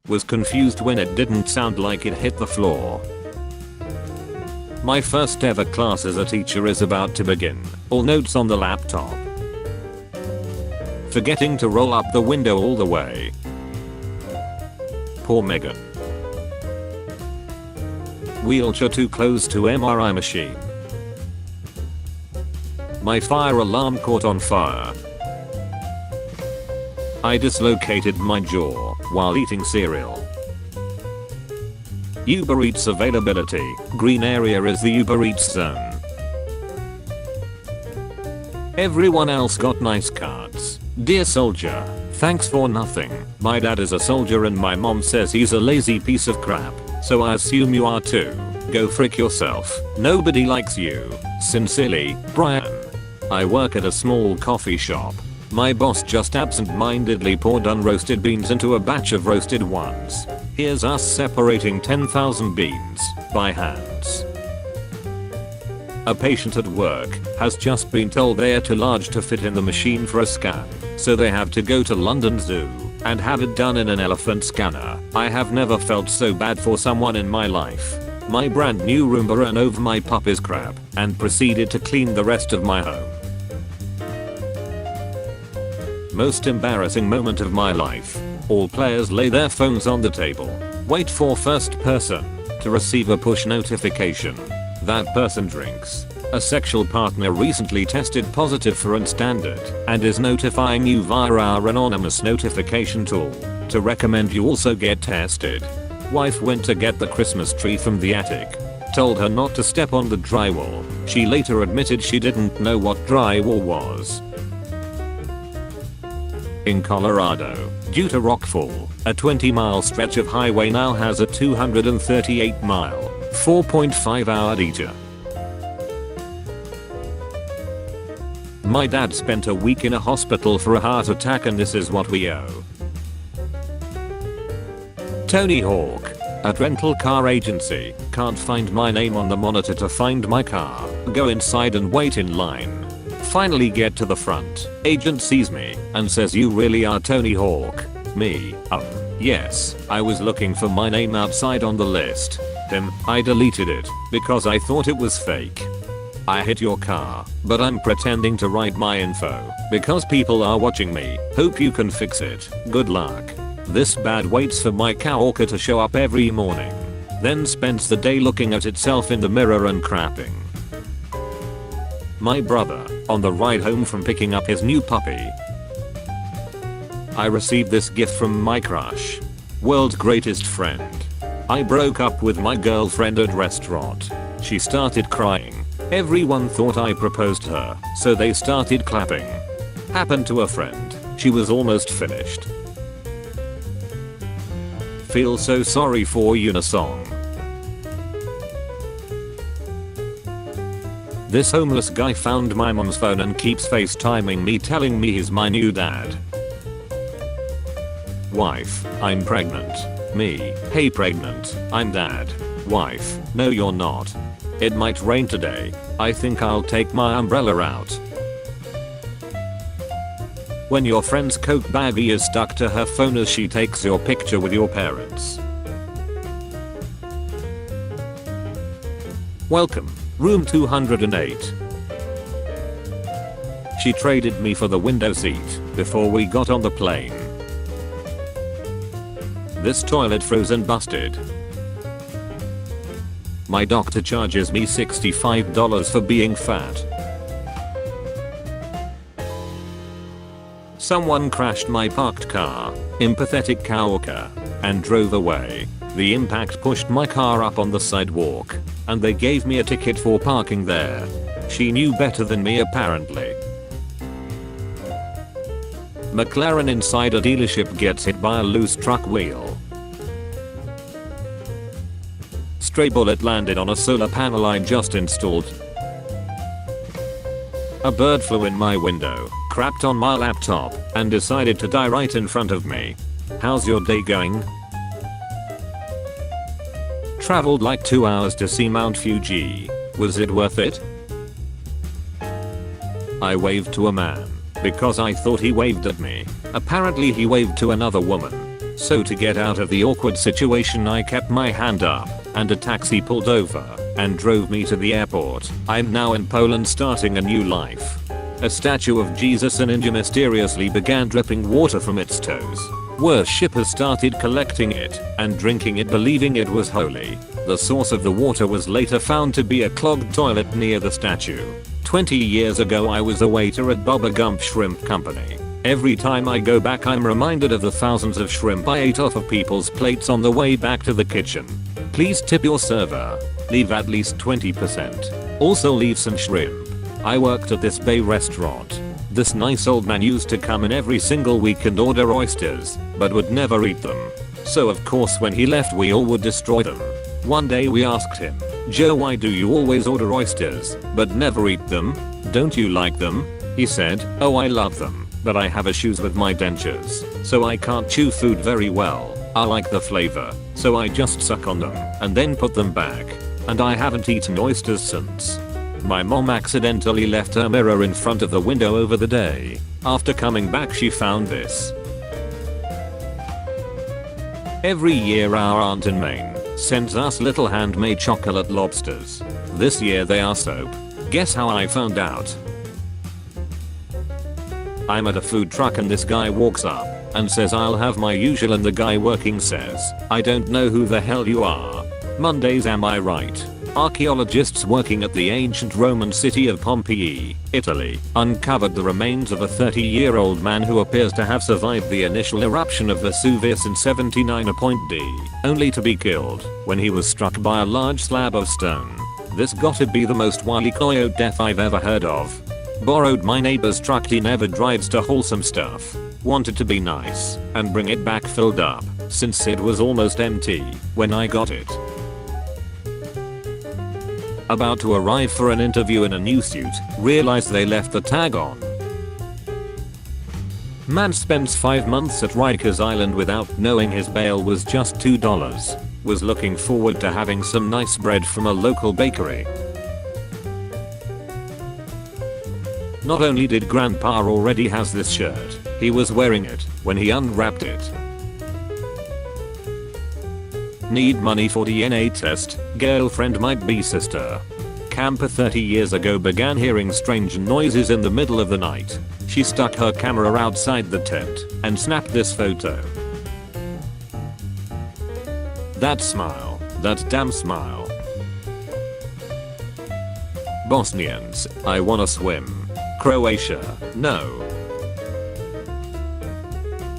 Was confused when it didn't sound like it hit the floor. My first ever class as a teacher is about to begin. All notes on the laptop. Forgetting to roll up the window all the way. Poor Megan. Wheelchair too close to MRI machine. My fire alarm caught on fire. I dislocated my jaw while eating cereal. Uber Eats availability. Green area is the Uber Eats zone. Everyone else got nice cards. Dear soldier, thanks for nothing. My dad is a soldier and my mom says he's a lazy piece of crap. So I assume you are too. Go frick yourself. Nobody likes you. Sincerely, Brian. I work at a small coffee shop. My boss just absent-mindedly poured unroasted beans into a batch of roasted ones. Here's us separating 10,000 beans by hands. A patient at work has just been told they are too large to fit in the machine for a scan, so they have to go to London Zoo and have it done in an elephant scanner. I have never felt so bad for someone in my life. My brand new Roomba ran over my puppy's crap and proceeded to clean the rest of my home. Most embarrassing moment of my life. All players lay their phones on the table. Wait for first person to receive a push notification. That person drinks. A sexual partner recently tested positive for unstandard and is notifying you via our anonymous notification tool to recommend you also get tested. Wife went to get the Christmas tree from the attic. Told her not to step on the drywall. She later admitted she didn't know what drywall was. In Colorado, due to rockfall, a 20-mile stretch of highway now has a 238-mile, 4.5-hour detour. My dad spent a week in a hospital for a heart attack and this is what we owe. Tony Hawk. At rental car agency, can't find my name on the monitor to find my car. Go inside and wait in line. Finally get to the front. Agent sees me and says, you really are Tony Hawk. Me, yes, I was looking for my name outside on the list. I deleted it because I thought it was fake. I hit your car, but I'm pretending to write my info because people are watching me. Hope you can fix it. Good luck. This bad waits for my coworker to show up every morning. Then spends the day looking at itself in the mirror and crapping. My brother, on the ride home from picking up his new puppy. I received this gift from my crush. World's greatest friend. I broke up with my girlfriend at restaurant. She started crying. Everyone thought I proposed her, so they started clapping. Happened to a friend. She was almost finished. Feel so sorry for Unisong. This homeless guy found my mom's phone and keeps FaceTiming me telling me he's my new dad. Wife, I'm pregnant. Me, hey pregnant, I'm dad. Wife, no you're not. It might rain today. I think I'll take my umbrella out. When your friend's coke baggie is stuck to her phone as she takes your picture with your parents. Welcome. Room 208. She traded me for the window seat before we got on the plane. This toilet froze and busted. My doctor charges me $65 for being fat. Someone crashed my parked car, empathetic coworker, and drove away. The impact pushed my car up on the sidewalk, and they gave me a ticket for parking there. She knew better than me apparently. McLaren inside a dealership gets hit by a loose truck wheel. Stray bullet landed on a solar panel I just installed. A bird flew in my window, crapped on my laptop, and decided to die right in front of me. How's your day going? Traveled like 2 hours to see Mount Fuji. Was it worth it? I waved to a man because I thought he waved at me. Apparently he waved to another woman. So to get out of the awkward situation I kept my hand up and a taxi pulled over and drove me to the airport. I'm now in Poland starting a new life. A statue of Jesus in India mysteriously began dripping water from its toes. Worshippers started collecting it and drinking it believing it was holy. The source of the water was later found to be a clogged toilet near the statue. 20 years ago I was a waiter at Bubba Gump Shrimp Company. Every time I go back I'm reminded of the thousands of shrimp I ate off of people's plates on the way back to the kitchen. Please tip your server. Leave at least 20%. Also leave some shrimp. I worked at this Bay restaurant. This nice old man used to come in every single week and order oysters, but would never eat them. So of course when he left we all would destroy them. One day we asked him, "Joe, why do you always order oysters, but never eat them? Don't you like them?" He said, "Oh, I love them, but I have issues with my dentures, so I can't chew food very well. I like the flavor, so I just suck on them and then put them back. And I haven't eaten oysters since." My mom accidentally left her mirror in front of the window over the day. After coming back she found this. Every year our aunt in Maine sends us little handmade chocolate lobsters. This year they are soap. Guess how I found out? I'm at a food truck and this guy walks up and says I'll have my usual and the guy working says, "I don't know who the hell you are." Mondays, am I right? Archaeologists working at the ancient Roman city of Pompeii, Italy, uncovered the remains of a 30-year-old man who appears to have survived the initial eruption of Vesuvius in 79 AD, only to be killed when he was struck by a large slab of stone. This gotta be the most wily coyote death I've ever heard of. Borrowed my neighbor's truck, he never drives to haul some stuff. Wanted to be nice and bring it back filled up, since it was almost empty when I got it. About to arrive for an interview in a new suit, realize they left the tag on. Man spends 5 months at Rikers Island without knowing his bail was just $2. Was looking forward to having some nice bread from a local bakery. Not only did Grandpa already has this shirt, he was wearing it when he unwrapped it. Need money for DNA test, girlfriend might be sister. Camper 30 years ago began hearing strange noises in the middle of the night. She stuck her camera outside the tent and snapped this photo. That smile, that damn smile. Bosnians, I wanna swim. Croatia, no.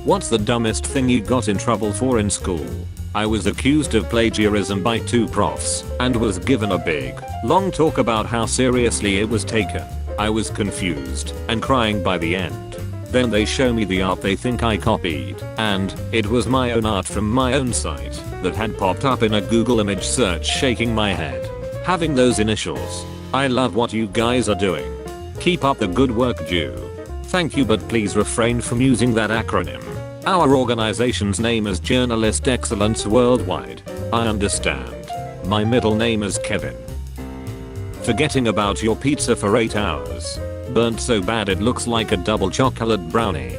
What's the dumbest thing you got in trouble for in school? I was accused of plagiarism by 2 profs and was given a big, long talk about how seriously it was taken. I was confused and crying by the end. Then they show me the art they think I copied, and it was my own art from my own site that had popped up in a Google image search, shaking my head. Having those initials. I love what you guys are doing. Keep up the good work, Jew. Thank you, but please refrain from using that acronym. Our organization's name is Journalist Excellence Worldwide. I understand. My middle name is Kevin. Forgetting about your pizza for 8 hours. Burnt so bad it looks like a double chocolate brownie.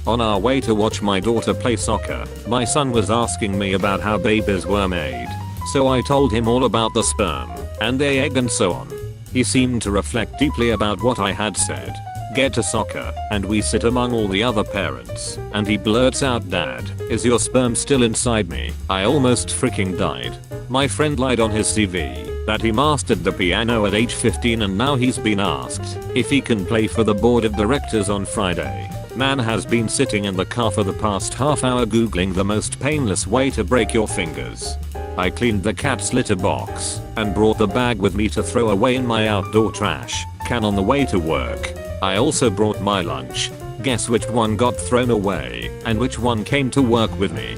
On our way to watch my daughter play soccer, my son was asking me about how babies were made. So I told him all about the sperm and the egg and so on. He seemed to reflect deeply about what I had said. Get to soccer, and we sit among all the other parents, and he blurts out, "Dad, is your sperm still inside me?" I almost freaking died. My friend lied on his CV that he mastered the piano at age 15 and now he's been asked if he can play for the board of directors on Friday. Man has been sitting in the car for the past half hour googling the most painless way to break your fingers. I cleaned the cat's litter box and brought the bag with me to throw away in my outdoor trash can on the way to work. I also brought my lunch. Guess which one got thrown away and which one came to work with me.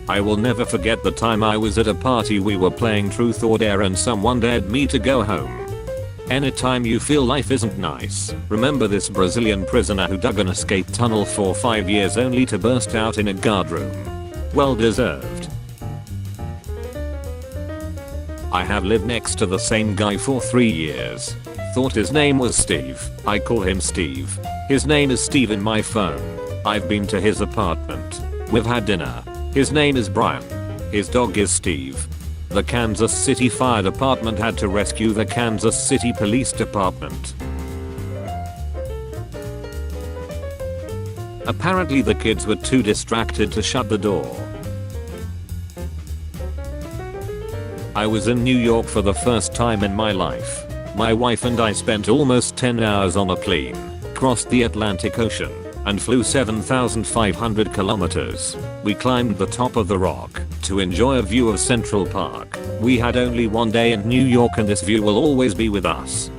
I will never forget the time I was at a party, we were playing Truth or Dare and someone dared me to go home. Anytime you feel life isn't nice, remember this Brazilian prisoner who dug an escape tunnel for 5 years only to burst out in a guard room. Well deserved. I have lived next to the same guy for 3 years. thought his name was Steve. I call him Steve. His name is Steve in my phone. I've been to his apartment. We've had dinner. His name is Brian. His dog is Steve. The Kansas City Fire Department had to rescue the Kansas City Police Department. Apparently the kids were too distracted to shut the door. I was in New York for the first time in my life. My wife and I spent almost 10 hours on a plane, crossed the Atlantic Ocean, and flew 7,500 kilometers. We climbed the top of the rock to enjoy a view of Central Park. We had only one day in New York and this view will always be with us.